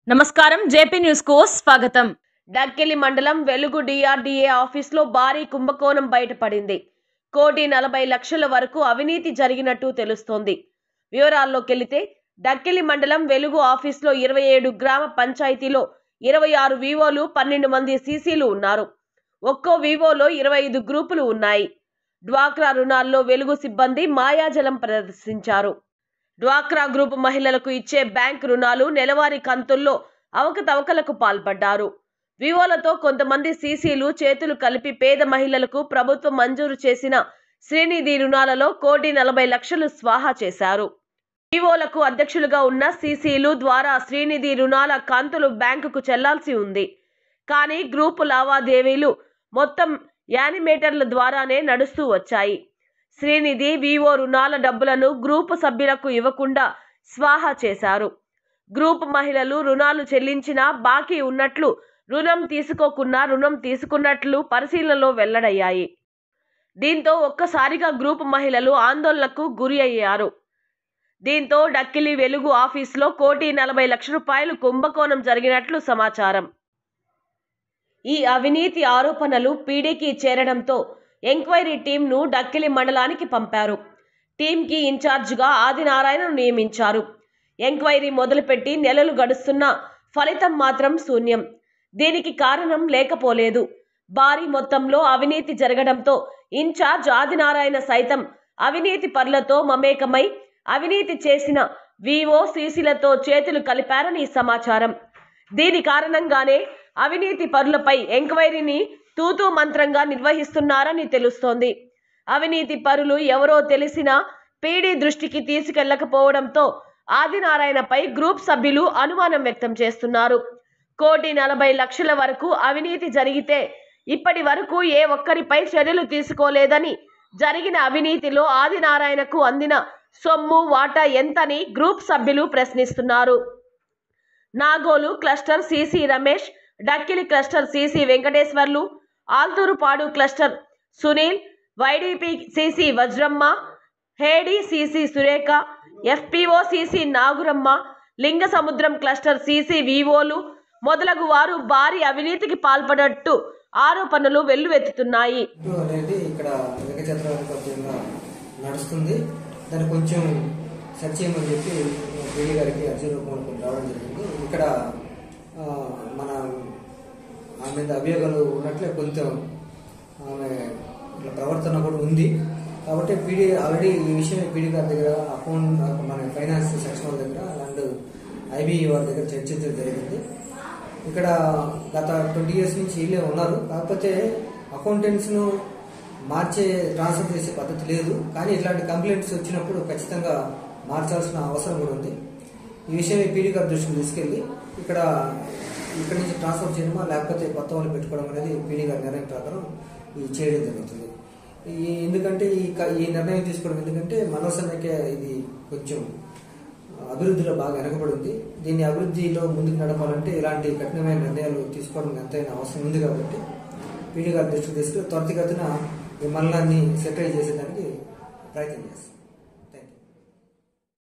నమస్కారం JP news కు స్వాగతం। డక్కిలి మండలం వెలుగు డిఆర్డీఏ ఆఫీసులో భారీ కుంభకోణం బయటపడింది। 1,40,00,000 వరకు అవినీతి జరిగినట్టు తెలుస్తోంది। వివరాల్లోకెళితే డక్కిలి మండలం వెలుగు ఆఫీసులో 27 గ్రామ పంచాయతీలో 26 వివోలు 12 మంది సీసీలు ఉన్నారు। ఒక్కో వివోలో 25 గ్రూపులు ఉన్నాయి। డ్వాక్రా రుణాల్లో వెలుగు సిబ్బంది మాయాజలం ప్రదర్శించారు। డ్వాక్రా గ్రూప్ మహిళలకు ఇచ్చే బ్యాంక్ రుణాలు నెలవారీ కంతుల్లో అవకతవకలకు పాల్పడ్డారు। వివోలతో కొంతమంది సీసీలు చేతులు కలిపి పేద మహిళలకు ప్రభుత్వం మంజూరు చేసిన శ్రీనిధి రుణాలలో 1,40,00,000 స్వాహా చేశారు। వివోలకు అధ్యక్షులుగా ఉన్న సీసీలు ద్వారా శ్రీనిధి రుణాల కంతులు బ్యాంకుకు చెల్లాల్సి ఉంది। కానీ గ్రూపు లావాదేవీలు మొత్తం యానిమేటర్ల ద్వారానే నడుస్తూ వచ్చాయి। శ్రీనిధి వివో రుణాల డబ్బులను గ్రూపు సభ్యులకు ఇవ్వకుండా స్వాహా చేశారు। గ్రూప్ మహిళలు రుణాలు చెల్లించినా బాకీ ఉన్నట్లు, రుణం తీసుకోకున్నా రుణం తీసుకున్నట్లు పరిశీలనలో వెల్లడయ్యాయి। దీంతో ఒక్కసారిగా గ్రూప్ మహిళలు ఆందోళనకు గురి అయ్యారు। దీంతో డక్కిలి వెలుగు ఆఫీసులో 1,40,00,000 రూపాయలు కుంభకోణం జరిగినట్లు సమాచారం। ఈ అవినీతి ఆరోపణలు పీడీకి చేరడంతో ఎంక్వైరీ టీంను డక్కిలి మండలానికి పంపారు। టీంకి ఇన్ఛార్జిగా ఆదినారాయణను నియమించారు। ఎంక్వైరీ మొదలుపెట్టి నెలలు గడుస్తున్నా ఫలితం మాత్రం శూన్యం। దీనికి కారణం లేకపోలేదు। భారీ మొత్తంలో అవినీతి జరగడంతో ఇన్ఛార్జ్ ఆదినారాయణ సైతం అవినీతి పరులతో మమేకమై అవినీతి చేసిన వివో సీసీలతో చేతులు కలిపారని సమాచారం। దీని కారణంగానే అవినీతి పరులపై ఎంక్వైరీని తూతూ మంత్రంగా నిర్వహిస్తున్నారని తెలుస్తోంది। అవినీతి పరులు ఎవరో తెలిసినా పీడీ దృష్టికి తీసుకెళ్లకపోవడంతో ఆదినారాయణపై గ్రూప్ సభ్యులు అనుమానం వ్యక్తం చేస్తున్నారు। 1,40,00,000 వరకు అవినీతి జరిగితే ఇప్పటి వరకు ఏ ఒక్కరిపై చర్యలు తీసుకోలేదని, జరిగిన అవినీతిలో ఆదినారాయణకు అందిన సొమ్ము వాటా ఎంతని గ్రూప్ సభ్యులు ప్రశ్నిస్తున్నారు। Nagolu cluster CC Ramesh, Dakkili cluster CC Venkateswarlu, Alturupadu cluster Sunil, YDP CC Vajramma, హేడీ CC Surekha, FPO CC Naguramma, Lingasamudram cluster CC వివోలు మొదలగు వారు భారీ అవినీతికి పాల్పడినట్టు ఆరోపణలు వెల్లువెత్తుతున్నాయి। ఇక్కడ ఏకఛత్రాధిపత్యంగా నడుస్తుంది, దాన్ని కొంచెం సెర్చ్ చేయమని చెప్పి పీడీ గారికి అర్జీ రూపంలో రావడం జరిగింది। ఇక్కడ మన ఆమె మీద అభియోగాలు ఉన్నట్లే కొంచెం ఆమె ఇట్లా ప్రవర్తన కూడా ఉంది కాబట్టి పీడీ ఆల్రెడీ ఈ విషయం పీడీ గారి దగ్గర అకౌంట్ మన ఫైనాన్స్ సెక్షన్ వాళ్ళ దగ్గర అండ్ ఐబీ వారి దగ్గర చర్చించడం జరిగింది। ఇక్కడ గత 20 years నుంచి వీళ్ళే ఉన్నారు, కాకపోతే అకౌంటెంట్స్ను మార్చే ట్రాన్స్ఫర్ చేసే పద్ధతి లేదు। కానీ ఇట్లాంటి కంప్లైంట్స్ వచ్చినప్పుడు ఖచ్చితంగా మార్చాల్సిన అవసరం కూడా ఉంది। ఈ విషయం పీడీ గారి దృష్టికి తీసుకెళ్లి ఇక్కడి నుంచి ట్రాన్స్ఫర్ చేయడమా లేకపోతే కొత్త వాళ్ళు పెట్టుకోవడం అనేది పీడీ గారి నిర్ణయం ప్రకారం చేయడం జరుగుతుంది। ఎందుకంటే ఈ నిర్ణయం తీసుకోవడం ఎందుకంటే మనోసమైక్య ఇది కొంచెం అభివృద్ధిలో బాగా వెనకబడి ఉంది। దీన్ని అభివృద్ధిలో ముందుకు నడపాలంటే ఇలాంటి కఠినమైన నిర్ణయాలు తీసుకోవడం ఎంతైనా అవసరం ఉంది కాబట్టి పీడీ గారి దృష్టికి తీసుకుని త్వరితగతిన ఈ మండలాన్ని సెటిల్ చేసేదానికి ప్రయత్నం చేస్తాం।